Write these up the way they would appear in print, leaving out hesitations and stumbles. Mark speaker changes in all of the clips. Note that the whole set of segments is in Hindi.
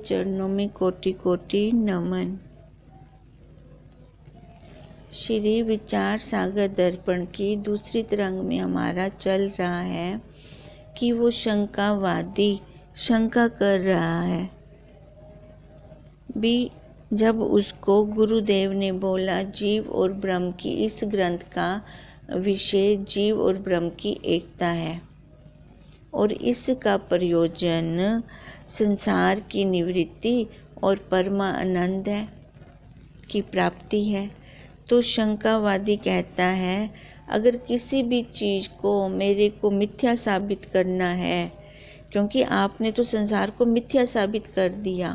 Speaker 1: चरणों में कोटि कोटि नमन। श्री विचार सागर दर्पण की दूसरी तरंग में हमारा चल रहा है कि वो शंकावादी शंका कर रहा है भी। जब उसको गुरुदेव ने बोला जीव और ब्रह्म की इस ग्रंथ का विषय जीव और ब्रह्म की एकता है और इसका प्रयोजन संसार की निवृत्ति और परमानंद है की प्राप्ति है, तो शंकावादी कहता है अगर किसी भी चीज़ को मेरे को मिथ्या साबित करना है, क्योंकि आपने तो संसार को मिथ्या साबित कर दिया,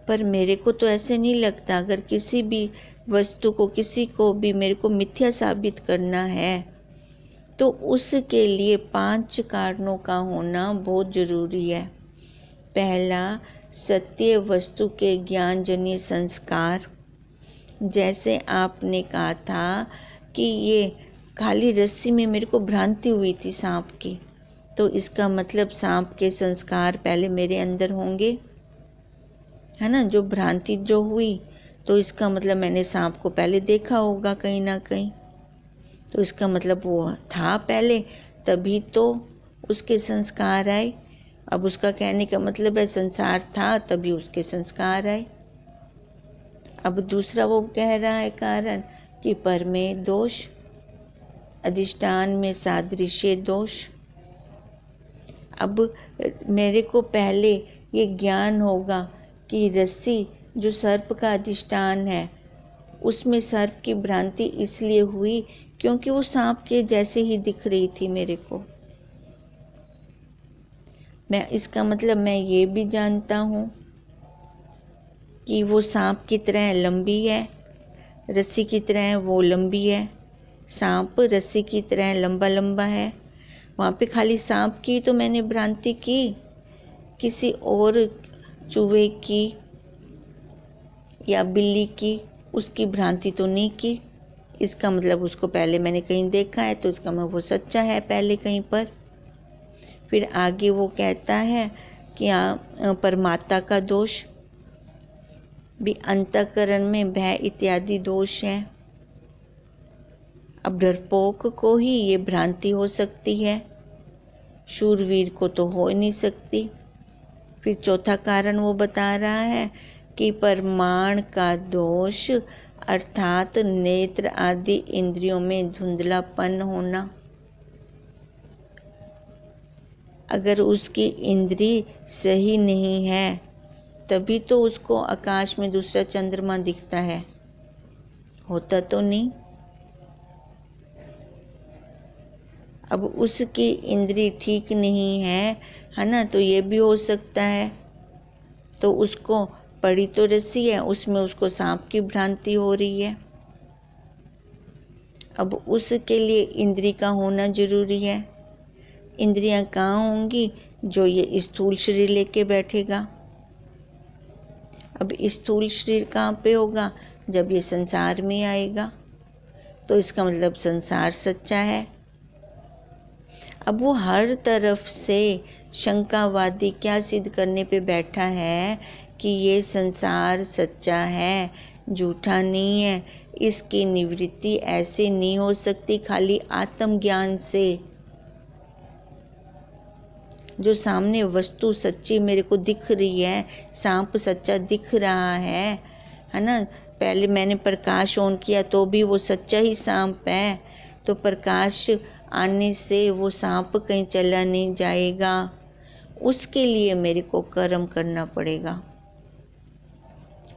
Speaker 1: पर मेरे को तो ऐसे नहीं लगता। अगर किसी भी वस्तु को किसी को भी मेरे को मिथ्या साबित करना है तो उसके लिए 5 कारणों का होना बहुत ज़रूरी है। पहला, सत्य वस्तु के ज्ञानजन्य संस्कार। जैसे आपने कहा था कि ये खाली रस्सी में मेरे को भ्रांति हुई थी सांप की, तो इसका मतलब सांप के संस्कार पहले मेरे अंदर होंगे, है ना। जो भ्रांति जो हुई तो इसका मतलब मैंने सांप को पहले देखा होगा कहीं ना कहीं, तो इसका मतलब वो था पहले, तभी तो उसके संस्कार आए। अब उसका कहने का मतलब है संसार था तभी उसके संस्कार आए। अब दूसरा वो कह रहा है कारण कि पर में दोष, अधिष्ठान में सादृश्य दोष। अब मेरे को पहले ये ज्ञान होगा कि रस्सी जो सर्प का अधिष्ठान है उसमें सर्प की भ्रांति इसलिए हुई क्योंकि वो सांप के जैसे ही दिख रही थी मेरे को। मैं इसका मतलब मैं ये भी जानता हूँ कि वो सांप की तरह लंबी है, रस्सी की तरह वो लंबी है। सांप रस्सी की तरह लंबा लंबा है, वहाँ पे खाली सांप की तो मैंने भ्रांति की, किसी और चूहे की या बिल्ली की उसकी भ्रांति तो नहीं की। इसका मतलब उसको पहले मैंने कहीं देखा है तो इसका मतलब वो सच्चा है पहले कहीं पर। फिर आगे वो कहता है कि परमात्मा का दोष भी, अंतःकरण में भय इत्यादि दोष है। अब डरपोक को ही ये भ्रांति हो सकती है, शूरवीर को तो हो नहीं सकती। फिर चौथा कारण वो बता रहा है कि परमाण का दोष अर्थात नेत्र आदि इंद्रियों में धुंधलापन होना। अगर उसकी इंद्री सही नहीं है तभी तो उसको आकाश में दूसरा चंद्रमा दिखता है, होता तो नहीं। अब उसकी इंद्री ठीक नहीं है ना, तो ये भी हो सकता है। तो उसको पड़ी तो रस्सी है, उसमें उसको सांप की भ्रांति हो रही है। अब उसके लिए इंद्री का होना जरूरी है। इंद्रियां कहाँ होंगी? जो ये स्थूल शरीर लेके बैठेगा। अब स्थूल शरीर कहाँ पे होगा? जब ये संसार में आएगा, तो इसका मतलब संसार सच्चा है। अब वो हर तरफ से शंकावादी क्या सिद्ध करने पे बैठा है कि ये संसार सच्चा है, झूठा नहीं है। इसकी निवृत्ति ऐसे नहीं हो सकती खाली आत्मज्ञान से। जो सामने वस्तु सच्ची मेरे को दिख रही है, सांप सच्चा दिख रहा है ना। पहले मैंने प्रकाश ऑन किया तो भी वो सच्चा ही सांप है, तो प्रकाश आने से वो सांप कहीं चला नहीं जाएगा। उसके लिए मेरे को कर्म करना पड़ेगा,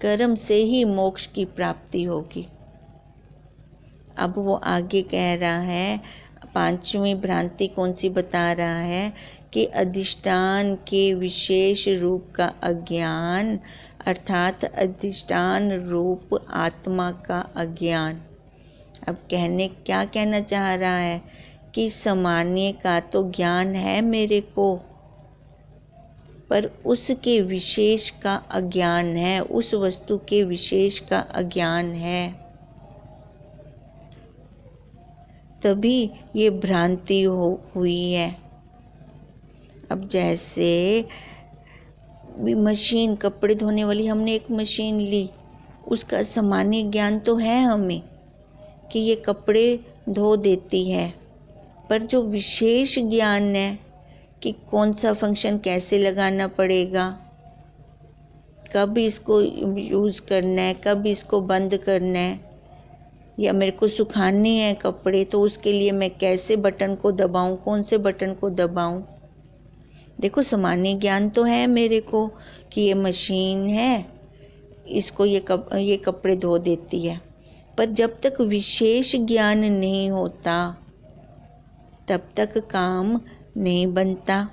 Speaker 1: कर्म से ही मोक्ष की प्राप्ति होगी। अब वो आगे कह रहा है, 5वीं भ्रांति कौन सी बता रहा है कि अधिष्ठान के विशेष रूप का अज्ञान, अर्थात अधिष्ठान रूप आत्मा का अज्ञान। अब क्या कहना चाह रहा है कि सामान्य का तो ज्ञान है मेरे को, पर उसके विशेष का अज्ञान है, उस वस्तु के विशेष का अज्ञान है, तभी ये भ्रांति हुई है। अब जैसे भी मशीन, कपड़े धोने वाली हमने एक मशीन ली, उसका सामान्य ज्ञान तो है हमें कि ये कपड़े धो देती है, पर जो विशेष ज्ञान है कि कौन सा फंक्शन कैसे लगाना पड़ेगा, कब इसको यूज़ करना है, कब इसको बंद करना है, या मेरे को सुखाने हैं कपड़े तो उसके लिए मैं कैसे बटन को दबाऊं, कौन से बटन को दबाऊं। देखो सामान्य ज्ञान तो है मेरे को कि ये मशीन है, इसको ये कपड़े धो देती है, पर जब तक विशेष ज्ञान नहीं होता तब तक काम नहीं बनता।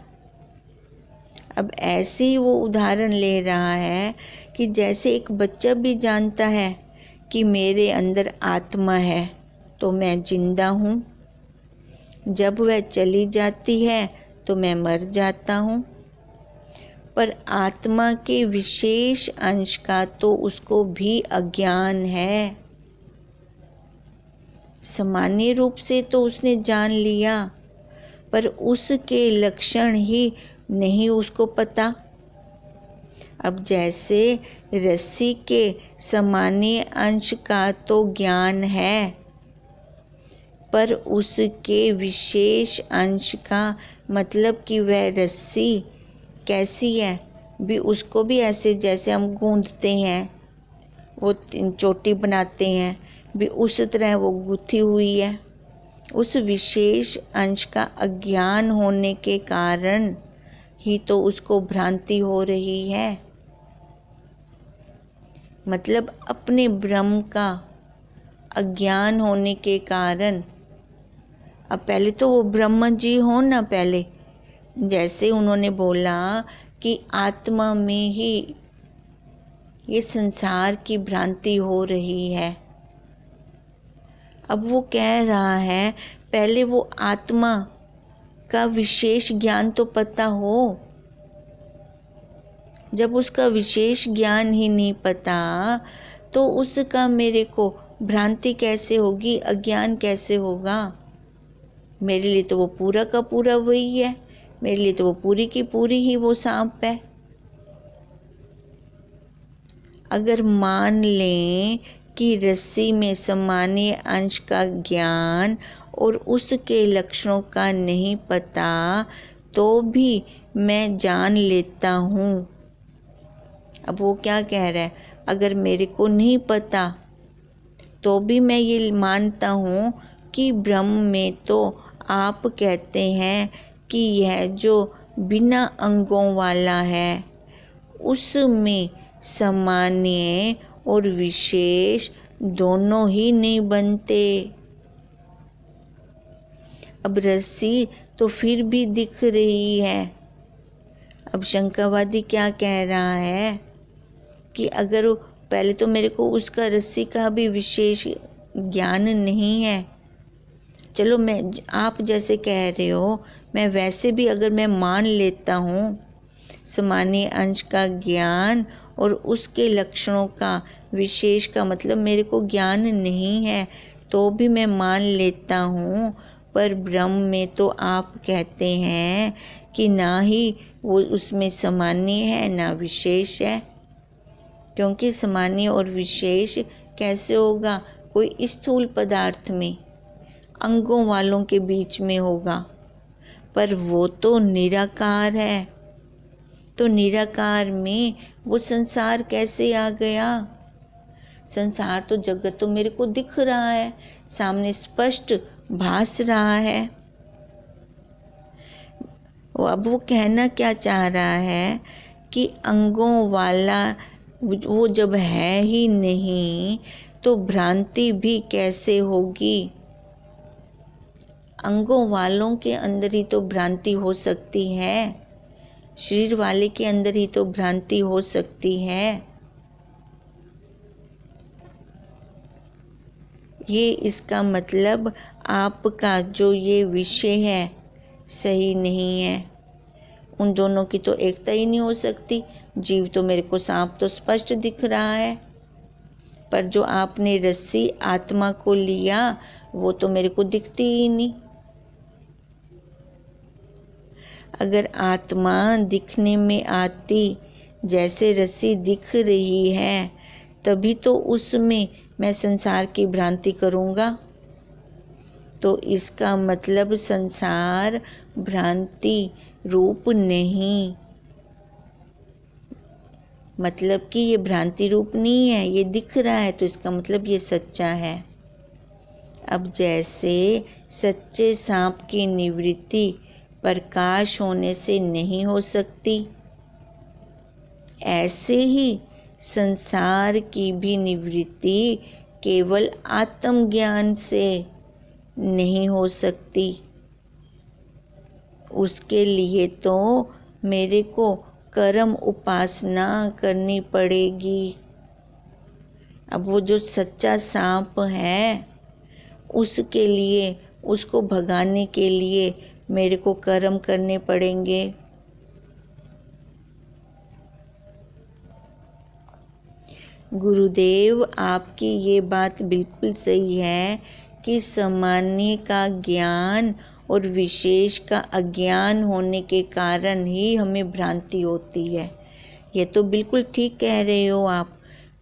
Speaker 1: अब ऐसे ही वो उदाहरण ले रहा है कि जैसे एक बच्चा भी जानता है कि मेरे अंदर आत्मा है तो मैं जिंदा हूँ, जब वह चली जाती है तो मैं मर जाता हूँ, पर आत्मा के विशेष अंश का तो उसको भी अज्ञान है। सामान्य रूप से तो उसने जान लिया, पर उसके लक्षण ही नहीं उसको पता। अब जैसे रस्सी के सामान्य अंश का तो ज्ञान है, पर उसके विशेष अंश का मतलब कि वह रस्सी कैसी है भी उसको भी ऐसे जैसे हम गूंथते हैं, वो चोटी बनाते हैं भी उस तरह वो गुथी हुई है। उस विशेष अंश का अज्ञान होने के कारण ही तो उसको भ्रांति हो रही है। मतलब अपने ब्रह्म का अज्ञान होने के कारण। अब पहले तो वो ब्रह्म जी हो ना, पहले जैसे उन्होंने बोला कि आत्मा में ही ये संसार की भ्रांति हो रही है। अब वो कह रहा है पहले वो आत्मा का विशेष ज्ञान तो पता हो। जब उसका विशेष ज्ञान ही नहीं पता तो उसका मेरे को भ्रांति कैसे होगी, अज्ञान कैसे होगा। मेरे लिए तो वो पूरा का पूरा वही है, मेरे लिए तो वो पूरी की पूरी ही वो सांप है। अगर मान लें कि रस्सी में सामान्य अंश का ज्ञान और उसके लक्षणों का नहीं पता तो भी मैं जान लेता हूँ। अब वो क्या कह रहा है, अगर मेरे को नहीं पता तो भी मैं ये मानता हूँ कि ब्रह्म में तो आप कहते हैं कि यह जो बिना अंगों वाला है उसमें सामान्य और विशेष दोनों ही नहीं बनते। अब रस्सी तो फिर भी दिख रही है। अब शंकावादी क्या कह रहा है कि अगर पहले तो मेरे को उसका रस्सी का भी विशेष ज्ञान नहीं है, चलो मैं आप जैसे कह रहे हो मैं वैसे भी अगर मैं मान लेता हूँ सामान्य अंश का ज्ञान और उसके लक्षणों का विशेष का मतलब मेरे को ज्ञान नहीं है तो भी मैं मान लेता हूँ, पर ब्रह्म में तो आप कहते हैं कि ना ही वो उसमें सामान्य है ना विशेष है, क्योंकि सामान्य और विशेष कैसे होगा, कोई स्थूल पदार्थ में अंगों वालों के बीच में होगा, पर वो तो निराकार है। तो निराकार में वो संसार कैसे आ गया। संसार तो जगत तो मेरे को दिख रहा है, सामने स्पष्ट भास रहा है। अब वो कहना क्या चाह रहा है कि अंगों वाला वो जब है ही नहीं तो भ्रांति भी कैसे होगी। अंगों वालों के अंदर ही तो भ्रांति हो सकती है, शरीर वाले के अंदर ही तो भ्रांति हो सकती है। ये इसका मतलब आपका जो ये विषय है सही नहीं है। उन दोनों की तो एकता ही नहीं हो सकती। जीव तो मेरे को सांप तो स्पष्ट दिख रहा है, पर जो आपने रस्सी आत्मा को लिया वो तो मेरे को दिखती ही नहीं। अगर आत्मा दिखने में आती जैसे रस्सी दिख रही है तभी तो उसमें मैं संसार की भ्रांति करूँगा। तो इसका मतलब संसार भ्रांति रूप नहीं, मतलब कि ये भ्रांति रूप नहीं है, ये दिख रहा है तो इसका मतलब ये सच्चा है। अब जैसे सच्चे सांप की निवृत्ति प्रकाश होने से नहीं हो सकती, ऐसे ही संसार की भी निवृत्ति केवल आत्मज्ञान से नहीं हो सकती। उसके लिए तो मेरे को कर्म उपासना करनी पड़ेगी। अब वो जो सच्चा सांप है उसके लिए, उसको भगाने के लिए मेरे को कर्म करने पड़ेंगे। गुरुदेव, आपकी ये बात बिल्कुल सही है कि सामान्य का ज्ञान और विशेष का अज्ञान होने के कारण ही हमें भ्रांति होती है। ये तो बिल्कुल ठीक कह रहे हो आप।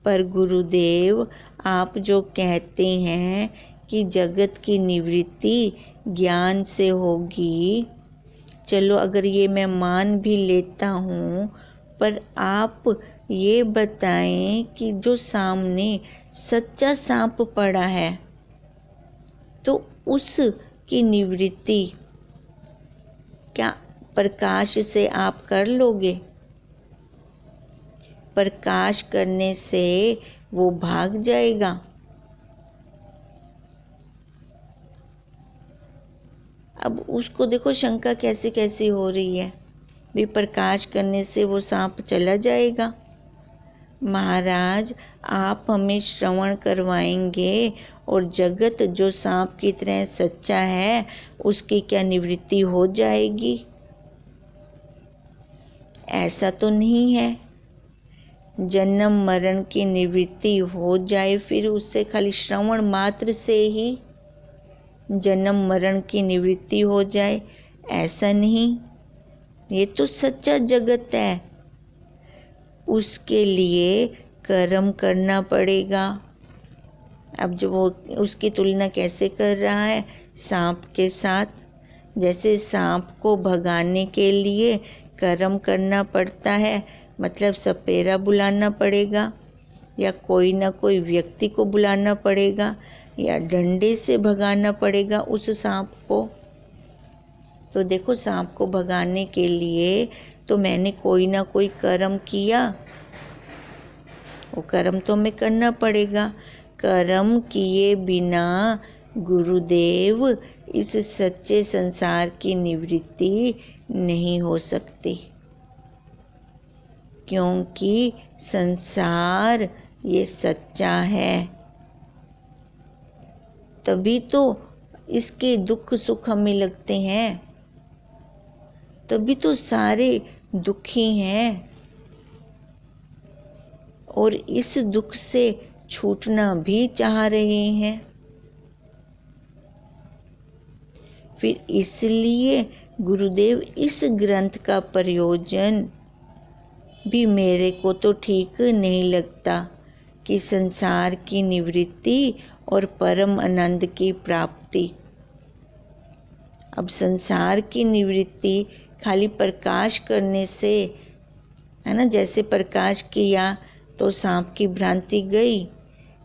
Speaker 1: पर गुरुदेव, आप जो कहते हैं कि जगत की निवृत्ति ज्ञान से होगी, चलो अगर ये मैं मान भी लेता हूँ, पर आप ये बताएं कि जो सामने सच्चा सांप पड़ा है तो उसकी निवृत्ति क्या प्रकाश से आप कर लोगे? प्रकाश करने से वो भाग जाएगा। अब उसको देखो शंका कैसी कैसी हो रही है, भी प्रकाश करने से वो सांप चला जाएगा। महाराज, आप हमें श्रवण करवाएंगे और जगत जो सांप की तरह सच्चा है उसकी क्या निवृत्ति हो जाएगी? ऐसा तो नहीं है। जन्म मरण की निवृत्ति हो जाए फिर उससे खाली श्रवण मात्र से ही जन्म मरण की निवृत्ति हो जाए, ऐसा नहीं। ये तो सच्चा जगत है, उसके लिए कर्म करना पड़ेगा। अब जो वो उसकी तुलना कैसे कर रहा है? सांप के साथ। जैसे सांप को भगाने के लिए कर्म करना पड़ता है, मतलब सपेरा बुलाना पड़ेगा या कोई ना कोई व्यक्ति को बुलाना पड़ेगा या डंडे से भगाना पड़ेगा उस सांप को। तो देखो, सांप को भगाने के लिए तो मैंने कोई ना कोई कर्म किया, वो कर्म तो हमें करना पड़ेगा। कर्म किए बिना गुरुदेव इस सच्चे संसार की निवृत्ति नहीं हो सकती, क्योंकि संसार ये सच्चा है। तभी तो इसके दुख सुख हमें लगते हैं, तभी तो सारे दुखी हैं और इस दुख से छूटना भी चाह रहे हैं। फिर इसलिए गुरुदेव इस ग्रंथ का प्रयोजन भी मेरे को तो ठीक नहीं लगता कि संसार की निवृत्ति और परम आनंद की प्राप्ति। अब संसार की निवृत्ति खाली प्रकाश करने से, है ना, जैसे प्रकाश किया तो सांप की भ्रांति गई,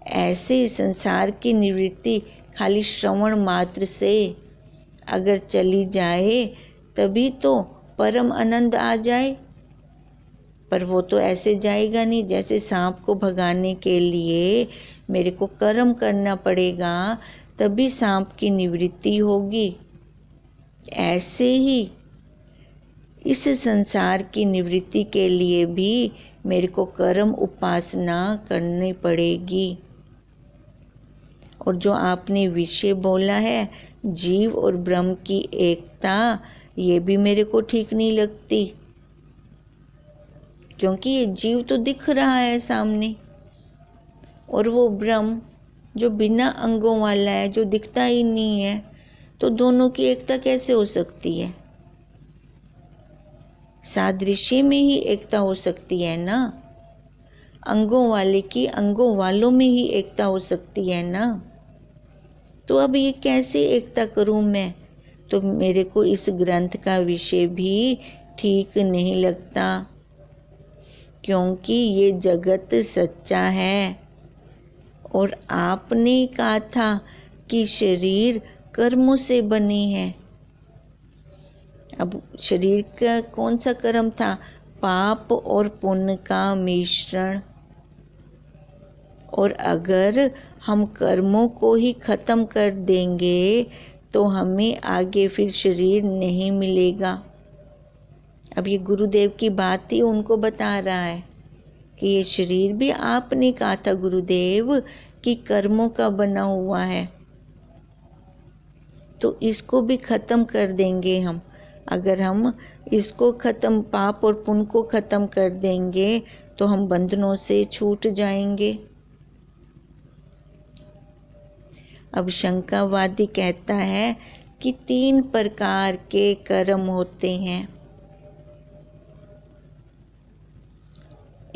Speaker 1: ऐसे ही संसार की निवृत्ति खाली श्रवण मात्र से अगर चली जाए तभी तो परम आनंद आ जाए। पर वो तो ऐसे जाएगा नहीं। जैसे सांप को भगाने के लिए मेरे को कर्म करना पड़ेगा तभी सांप की निवृत्ति होगी, ऐसे ही इस संसार की निवृत्ति के लिए भी मेरे को कर्म उपासना करनी पड़ेगी। और जो आपने विषय बोला है जीव और ब्रह्म की एकता, ये भी मेरे को ठीक नहीं लगती, क्योंकि ये जीव तो दिख रहा है सामने और वो ब्रह्म जो बिना अंगों वाला है, जो दिखता ही नहीं है, तो दोनों की एकता कैसे हो सकती है? सादृश्य में ही एकता हो सकती है ना, अंगों वाले की अंगों वालों में ही एकता हो सकती है ना। तो अब ये कैसे एकता करूं मैं? तो मेरे को इस ग्रंथ का विषय भी ठीक नहीं लगता, क्योंकि ये जगत सच्चा है। और आपने कहा था कि शरीर कर्मों से बने हैं। अब शरीर का कौन सा कर्म था? पाप और पुण्य का मिश्रण। और अगर हम कर्मों को ही खत्म कर देंगे तो हमें आगे फिर शरीर नहीं मिलेगा। अब ये गुरुदेव की बात ही उनको बता रहा है कि ये शरीर भी आपने कहा था गुरुदेव कि कर्मों का बना हुआ है, तो इसको भी खत्म कर देंगे हम। अगर हम इसको खत्म, पाप और पुण्य को खत्म कर देंगे तो हम बंधनों से छूट जाएंगे। अब शंकावादी कहता है कि 3 प्रकार के कर्म होते हैं।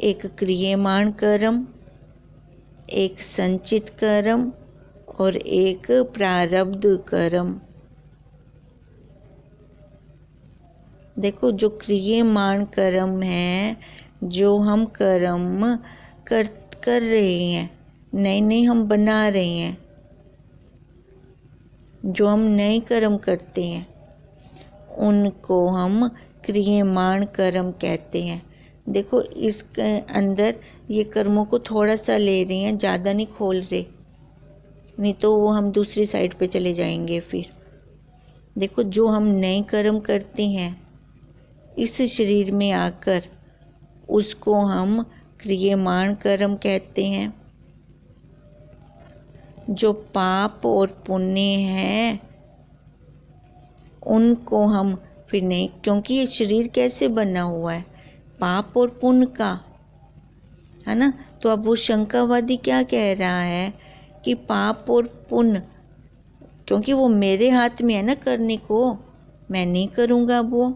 Speaker 1: एक क्रियमाण कर्म, एक संचित कर्म और एक प्रारब्ध कर्म। देखो, जो क्रियमाण कर्म है, जो हम कर्म कर रहे हैं, नए हम बना रहे हैं, जो हम नए कर्म करते हैं, उनको हम क्रियमाण कर्म कहते हैं। देखो, इसके अंदर ये कर्मों को थोड़ा सा ले रहे हैं, ज़्यादा नहीं खोल रहे, नहीं तो वो हम दूसरी साइड पे चले जाएंगे फिर। देखो, जो हम नए कर्म करते हैं इस शरीर में आकर, उसको हम क्रियमाण कर्म कहते हैं। जो पाप और पुण्य हैं उनको हम फिर नहीं, क्योंकि ये शरीर कैसे बना हुआ है? पाप और पुण्य का, है ना। तो अब वो शंकावादी क्या कह रहा है कि पाप और पुण्य, क्योंकि वो मेरे हाथ में है ना करने को, मैं नहीं करूँगा वो।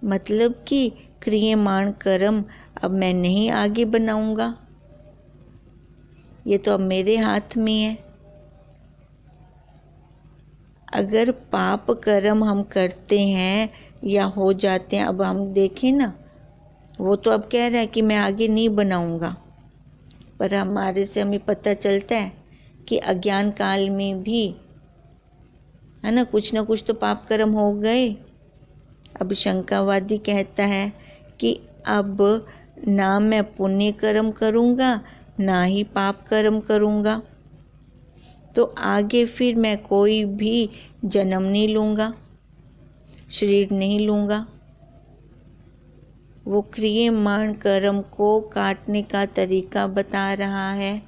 Speaker 1: मतलब कि क्रियमाण कर्म अब मैं नहीं आगे बनाऊँगा, ये तो अब मेरे हाथ में है। अगर पाप कर्म हम करते हैं या हो जाते हैं, अब हम देखें ना, वो तो अब कह रहा है कि मैं आगे नहीं बनाऊंगा, पर हमारे से हमें पता चलता है कि अज्ञान काल में भी, है ना, कुछ ना कुछ तो पाप कर्म हो गए। अब शंकावादी कहता है कि अब ना मैं पुण्य कर्म करूँगा, ना ही पाप कर्म करूँगा, तो आगे फिर मैं कोई भी जन्म नहीं लूँगा, शरीर नहीं लूँगा। वो क्रियमाण कर्म को काटने का तरीका बता रहा है।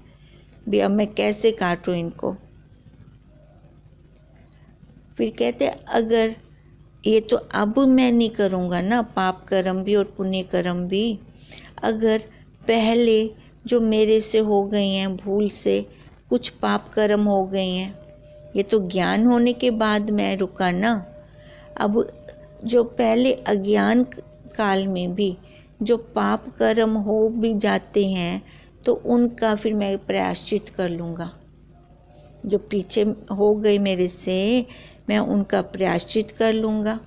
Speaker 1: भी अब मैं कैसे काटूँ इनको? फिर कहते अगर ये तो अब मैं नहीं करूँगा ना, पाप कर्म भी और पुण्य कर्म भी। अगर पहले जो मेरे से हो गए हैं, भूल से कुछ पाप कर्म हो गए हैं, ये तो ज्ञान होने के बाद मैं रुका ना। अब जो पहले अज्ञान काल में भी जो पाप कर्म हो भी जाते हैं, तो उनका फिर मैं प्रायश्चित कर लूँगा। जो पीछे हो गए मेरे से, मैं उनका प्रायश्चित कर लूँगा।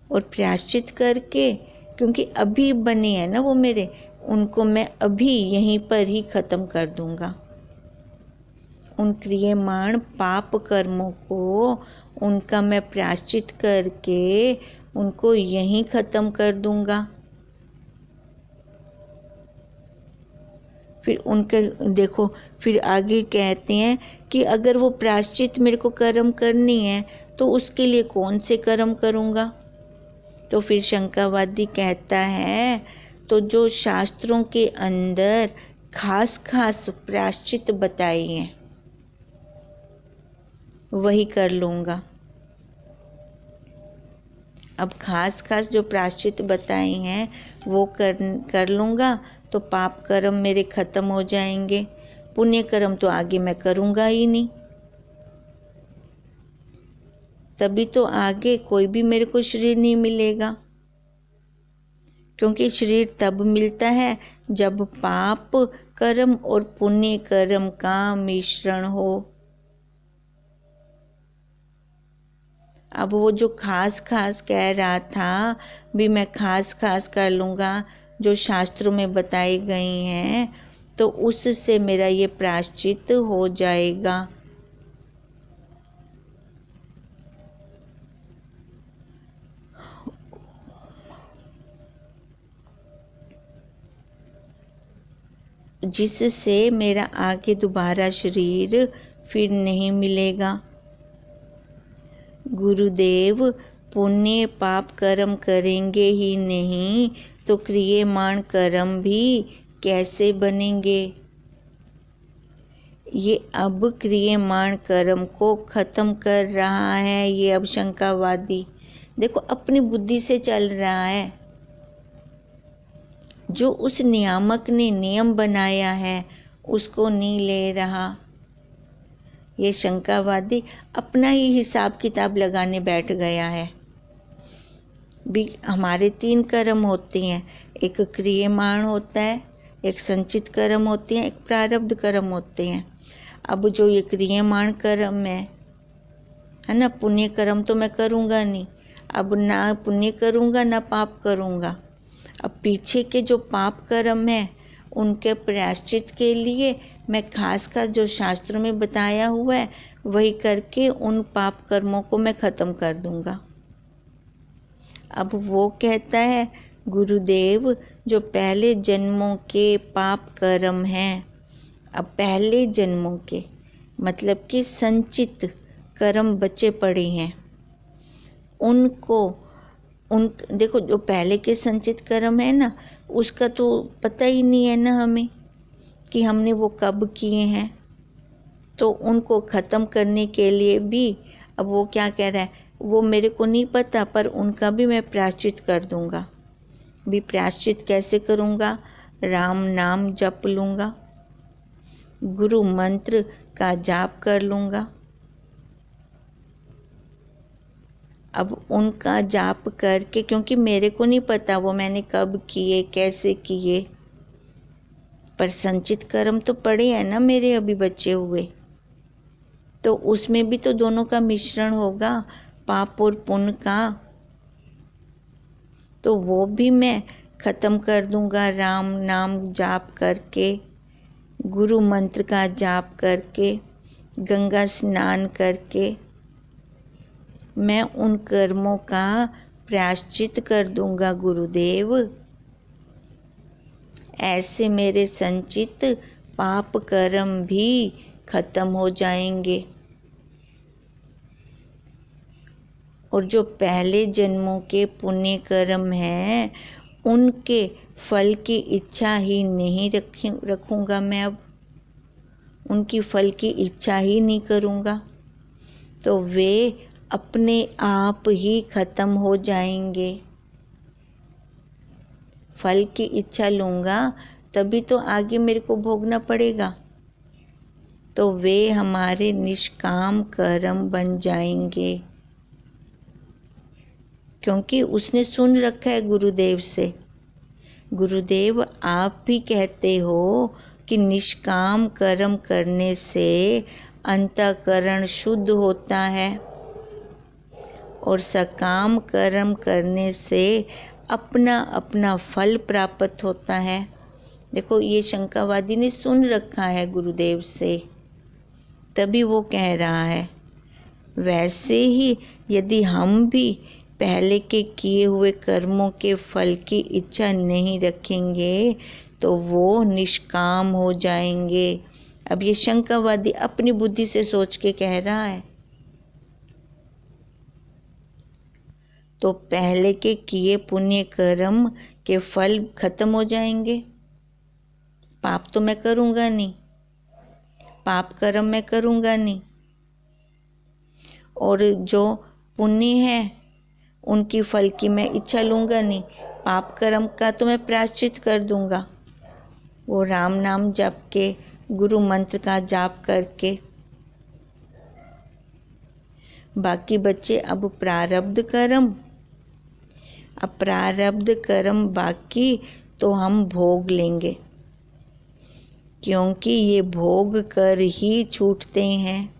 Speaker 1: और प्रायश्चित करके, क्योंकि अभी बने हैं ना वो मेरे, उनको मैं अभी यहीं पर ही ख़त्म कर दूँगा। उन क्रियमाण पाप कर्मों को, उनका मैं प्रायश्चित करके उनको यहीं ख़त्म कर दूँगा। फिर उनके देखो, फिर आगे कहते हैं कि अगर वो प्रायश्चित मेरे को कर्म करनी है तो उसके लिए कौन से कर्म करूँगा? तो फिर शंकावादी कहता है, तो जो शास्त्रों के अंदर खास प्रायश्चित बताई हैं वही कर लूँगा। अब खास जो प्रायश्चित बताए हैं वो कर लूँगा, तो पाप कर्म मेरे ख़त्म हो जाएंगे। पुण्य कर्म तो आगे मैं करूँगा ही नहीं। तभी तो आगे कोई भी मेरे को शरीर नहीं मिलेगा, क्योंकि शरीर तब मिलता है जब पाप कर्म और पुण्य कर्म का मिश्रण हो। अब वो जो खास खास कह रहा था भी मैं खास खास कर लूँगा जो शास्त्रों में बताई गई हैं, तो उससे मेरा ये प्रायश्चित हो जाएगा। जिससे मेरा आगे दोबारा शरीर फिर नहीं मिलेगा। गुरुदेव, पुण्य पाप कर्म करेंगे ही नहीं तो क्रियमाण कर्म भी कैसे बनेंगे? ये अब क्रियमाण कर्म को खत्म कर रहा है ये अब शंकावादी। देखो अपनी बुद्धि से चल रहा है, जो उस नियामक ने नियम बनाया है उसको नहीं ले रहा। ये शंकावादी अपना ही हिसाब किताब लगाने बैठ गया है। भी हमारे 3 कर्म होते हैं, एक क्रियमाण होता है, एक संचित कर्म होते हैं, एक प्रारब्ध कर्म होते हैं। अब जो ये क्रियमाण कर्म है ना, पुण्य कर्म तो मैं करूँगा नहीं, अब ना पुण्य करूँगा ना पाप करूँगा। अब पीछे के जो पाप कर्म है उनके प्रायश्चित के लिए मैं खास जो शास्त्रों में बताया हुआ है वही करके उन पाप कर्मों को मैं ख़त्म कर दूँगा। अब वो कहता है गुरुदेव, जो पहले जन्मों के पाप कर्म हैं, अब पहले जन्मों के मतलब कि संचित कर्म बचे पड़े हैं, देखो जो पहले के संचित कर्म है ना, उसका तो पता ही नहीं है ना हमें कि हमने वो कब किए हैं। तो उनको ख़त्म करने के लिए भी अब वो क्या कह रहा है, वो मेरे को नहीं पता, पर उनका भी मैं प्रायश्चित कर दूंगा। भी प्रायश्चित कैसे करूँगा? राम नाम जप लूँगा, गुरु मंत्र का जाप कर लूँगा। अब उनका जाप करके, क्योंकि मेरे को नहीं पता वो मैंने कब किए कैसे किए, पर संचित कर्म तो पड़े हैं ना मेरे अभी बचे हुए, तो उसमें भी तो दोनों का मिश्रण होगा, पाप और पुण्य का, तो वो भी मैं ख़त्म कर दूंगा राम नाम जाप करके, गुरु मंत्र का जाप करके, गंगा स्नान करके मैं उन कर्मों का प्रायश्चित कर दूंगा गुरुदेव। ऐसे मेरे संचित पाप कर्म भी खत्म हो जाएंगे और जो पहले जन्मों के पुण्य कर्म हैं उनके फल की इच्छा ही नहीं रखूँगा मैं, अब उनकी फल की इच्छा ही नहीं करूँगा, तो वे अपने आप ही खत्म हो जाएंगे। फल की इच्छा लूँगा तभी तो आगे मेरे को भोगना पड़ेगा, तो वे हमारे निष्काम कर्म बन जाएंगे, क्योंकि उसने सुन रखा है गुरुदेव से। गुरुदेव आप भी कहते हो कि निष्काम कर्म करने से अंतःकरण शुद्ध होता है और सकाम कर्म करने से अपना अपना फल प्राप्त होता है। देखो ये शंकावादी ने सुन रखा है गुरुदेव से, तभी वो कह रहा है। वैसे ही यदि हम भी पहले के किए हुए कर्मों के फल की इच्छा नहीं रखेंगे तो वो निष्काम हो जाएंगे। अब ये शंकावादी अपनी बुद्धि से सोच के कह रहा है। तो पहले के किए पुण्य कर्म के फल खत्म हो जाएंगे। पाप तो मैं करूँगा नहीं, पाप कर्म मैं करूँगा नहीं, और जो पुण्य है उनकी फल की मैं इच्छा लूँगा नहीं, पाप कर्म का तो मैं प्रायश्चित कर दूँगा, वो राम नाम जप के, गुरु मंत्र का जाप करके। बाकी बचे अब प्रारब्ध कर्म। अब प्रारब्ध कर्म बाकी तो हम भोग लेंगे, क्योंकि ये भोग कर ही छूटते हैं।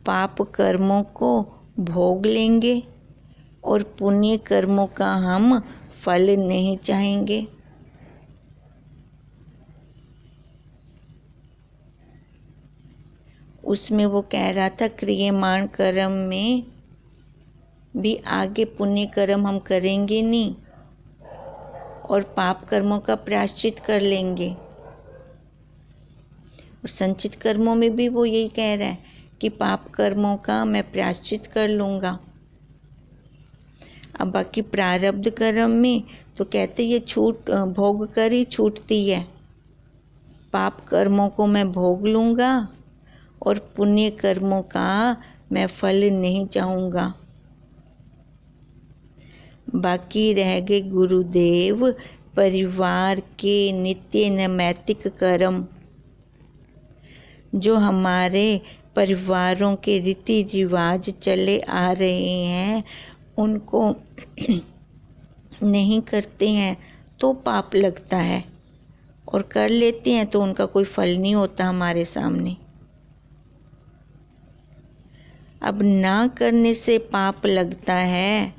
Speaker 1: पाप कर्मों को भोग लेंगे और पुण्य कर्मों का हम फल नहीं चाहेंगे। उसमें वो कह रहा था क्रियमाण कर्म में भी आगे पुण्य कर्म हम करेंगे नहीं और पाप कर्मों का प्रायश्चित कर लेंगे। और संचित कर्मों में भी वो यही कह रहा है कि पाप कर्मों का मैं प्रायश्चित कर लूँगा। अब बाकी प्रारब्ध कर्म में तो कहते ये छूट भोग कर ही छूटती है। पाप कर्मों को मैं भोग लूँगा और पुण्य कर्मों का मैं फल नहीं चाहूँगा। बाकी रह गए गुरुदेव परिवार के नित्य नैमित्तिक कर्म, जो हमारे परिवारों के रीति रिवाज चले आ रहे हैं उनको नहीं करते हैं तो पाप लगता है, और कर लेते हैं तो उनका कोई फल नहीं होता हमारे सामने। अब ना करने से पाप लगता है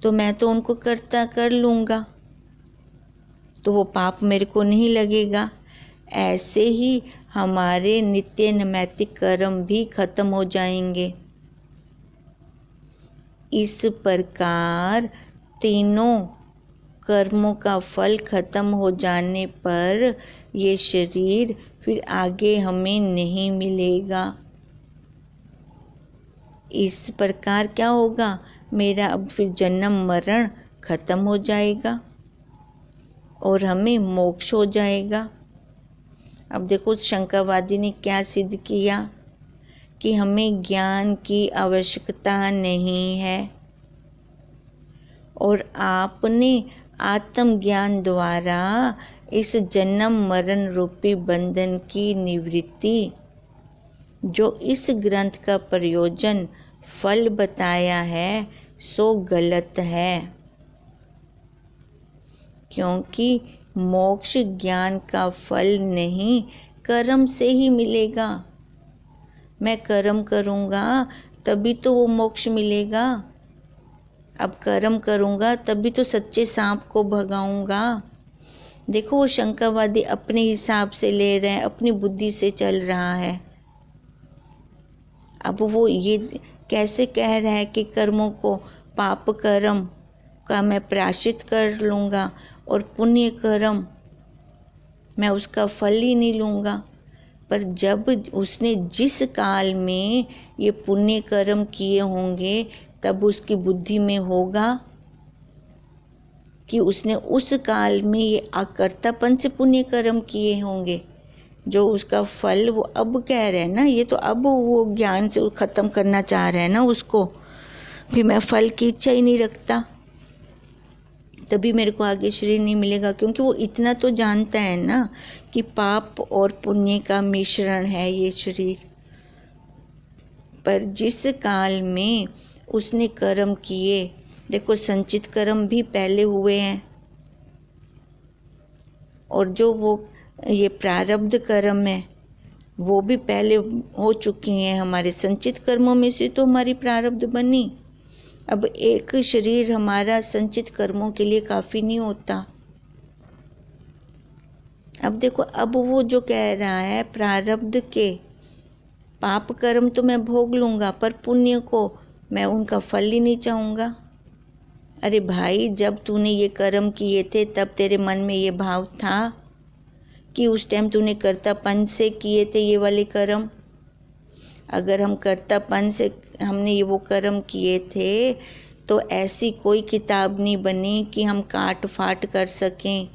Speaker 1: तो मैं तो उनको करता कर लूँगा, तो वो पाप मेरे को नहीं लगेगा। ऐसे ही हमारे नित्य नैमित्तिक कर्म भी खत्म हो जाएंगे। इस प्रकार तीनों कर्मों का फल खत्म हो जाने पर ये शरीर फिर आगे हमें नहीं मिलेगा। इस प्रकार क्या होगा, मेरा अब फिर जन्म मरण खत्म हो जाएगा और हमें मोक्ष हो जाएगा। अब देखो शंकरवादी ने क्या सिद्ध किया कि हमें ज्ञान की आवश्यकता नहीं है, और आपने आत्मज्ञान द्वारा इस जन्म मरण रूपी बंधन की निवृत्ति, जो इस ग्रंथ का प्रयोजन फल बताया है, सो गलत है। क्योंकि मोक्ष ज्ञान का फल नहीं, कर्म से ही मिलेगा। मैं कर्म करूँगा तभी तो वो मोक्ष मिलेगा। अब कर्म करूँगा तभी तो सच्चे सांप को भगाऊँगा। देखो वो शंकरवादी अपने हिसाब से ले रहे हैं, अपनी बुद्धि से चल रहा है। अब वो ये कैसे कह रहा है कि कर्मों को, पाप कर्म का मैं प्रायश्चित कर लूँगा और पुण्य कर्म मैं उसका फल ही नहीं लूँगा। पर जब उसने जिस काल में ये पुण्य कर्म किए होंगे तब उसकी बुद्धि में होगा कि उसने उस काल में ये अकर्तापन से पुण्य कर्म किए होंगे, जो उसका फल वो अब कह रहे हैं ना। ये तो अब वो ज्ञान से ख़त्म करना चाह रहे हैं ना उसको, भी मैं फल की इच्छा ही नहीं रखता, तभी मेरे को आगे शरीर नहीं मिलेगा। क्योंकि वो इतना तो जानता है ना कि पाप और पुण्य का मिश्रण है ये शरीर। पर जिस काल में उसने कर्म किए, देखो संचित कर्म भी पहले हुए हैं, और जो वो ये प्रारब्ध कर्म है वो भी पहले हो चुके हैं। हमारे संचित कर्मों में से तो हमारी प्रारब्ध बनी। अब एक शरीर हमारा संचित कर्मों के लिए काफ़ी नहीं होता। अब देखो, अब वो जो कह रहा है प्रारब्ध के पाप कर्म तो मैं भोग लूँगा, पर पुण्य को मैं उनका फल ही नहीं चाहूँगा। अरे भाई, जब तूने ये कर्म किए थे तब तेरे मन में ये भाव था कि उस टाइम तूने कर्तापन से किए थे ये वाले कर्म? अगर हम कर्तापन से हमने ये वो कर्म किए थे तो ऐसी कोई किताब नहीं बनी कि हम काट फाट कर सकें,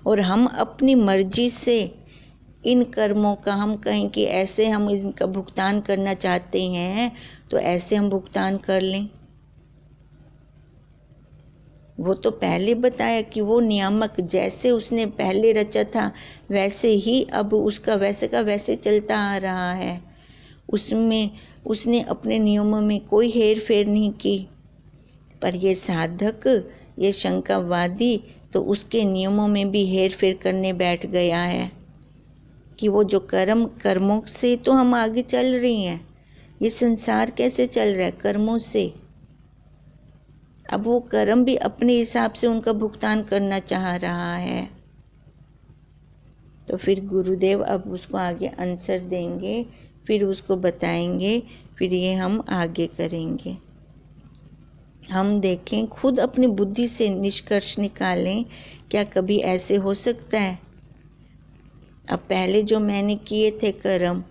Speaker 1: और हम अपनी मर्जी से इन कर्मों का हम कहें कि ऐसे हम इनका भुगतान करना चाहते हैं तो ऐसे हम भुगतान कर लें। वो तो पहले बताया कि वो नियामक जैसे उसने पहले रचा था वैसे ही अब उसका वैसे का वैसे चलता आ रहा है। उसमें उसने अपने नियमों में कोई हेर फेर नहीं की। पर ये साधक, ये शंकावादी तो उसके नियमों में भी हेर फेर करने बैठ गया है कि वो जो कर्मों से तो हम आगे चल रही हैं। ये संसार कैसे चल रहा है? कर्मों से। अब वो कर्म भी अपने हिसाब से उनका भुगतान करना चाह रहा है। तो फिर गुरुदेव अब उसको आगे आंसर देंगे, फिर उसको बताएंगे, फिर ये हम आगे करेंगे। हम देखें, खुद अपनी बुद्धि से निष्कर्ष निकालें, क्या कभी ऐसे हो सकता है? अब पहले जो मैंने किए थे कर्म,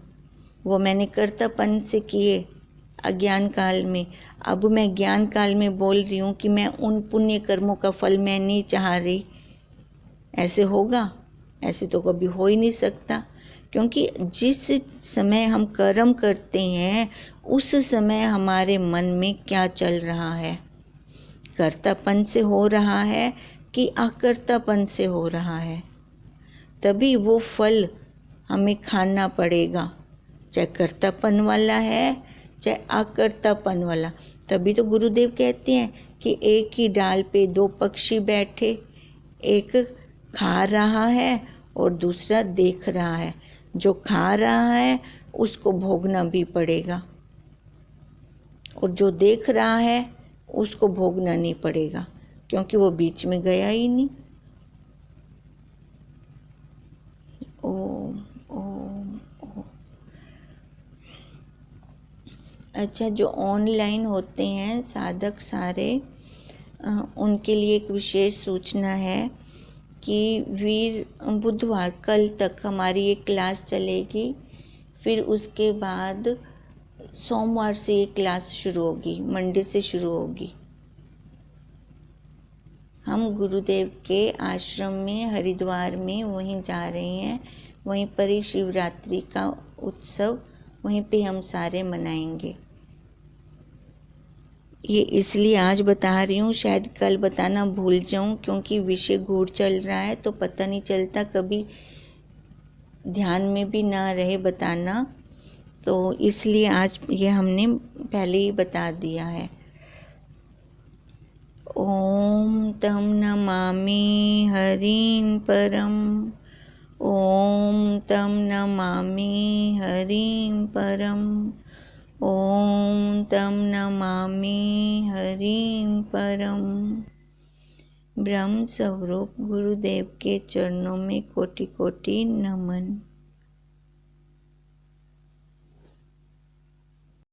Speaker 1: वो मैंने कर्तापन से किए अज्ञान काल में। अब मैं ज्ञान काल में बोल रही हूँ कि मैं उन पुण्य कर्मों का फल मैं नहीं चाह रही। ऐसे होगा? ऐसे तो कभी हो ही नहीं सकता, क्योंकि जिस समय हम कर्म करते हैं उस समय हमारे मन में क्या चल रहा है, कर्तापन से हो रहा है कि अकर्तापन से हो रहा है। तभी वो फल हमें खाना पड़ेगा, चाहे कर्तापन वाला है चाहे अकर्तापन वाला। तभी तो गुरुदेव कहते हैं कि एक ही डाल पे दो पक्षी बैठे, एक खा रहा है और दूसरा देख रहा है। जो खा रहा है उसको भोगना भी पड़ेगा और जो देख रहा है उसको भोगना नहीं पड़ेगा, क्योंकि वो बीच में गया ही नहीं। ओम ओम ओम। अच्छा, जो ऑनलाइन होते हैं साधक सारे, उनके लिए एक विशेष सूचना है कि बुधवार कल तक हमारी ये क्लास चलेगी। फिर उसके बाद सोमवार से ये क्लास शुरू होगी, मंडे से शुरू होगी। हम गुरुदेव के आश्रम में हरिद्वार में वहीं जा रहे हैं, वहीं पर ही शिवरात्रि का उत्सव वहीं पे हम सारे मनाएंगे। ये इसलिए आज बता रही हूँ, शायद कल बताना भूल जाऊँ, क्योंकि विषय गूढ़ चल रहा है तो पता नहीं चलता, कभी ध्यान में भी ना रहे बताना, तो इसलिए आज ये हमने पहले ही बता दिया है। ओम तं नमामि हरिं परम, ओम तं नमामि हरिं परम, ओम तं नमामि हरिं परम। ब्रह्म स्वरूप गुरुदेव के चरणों में कोटि कोटि नमन।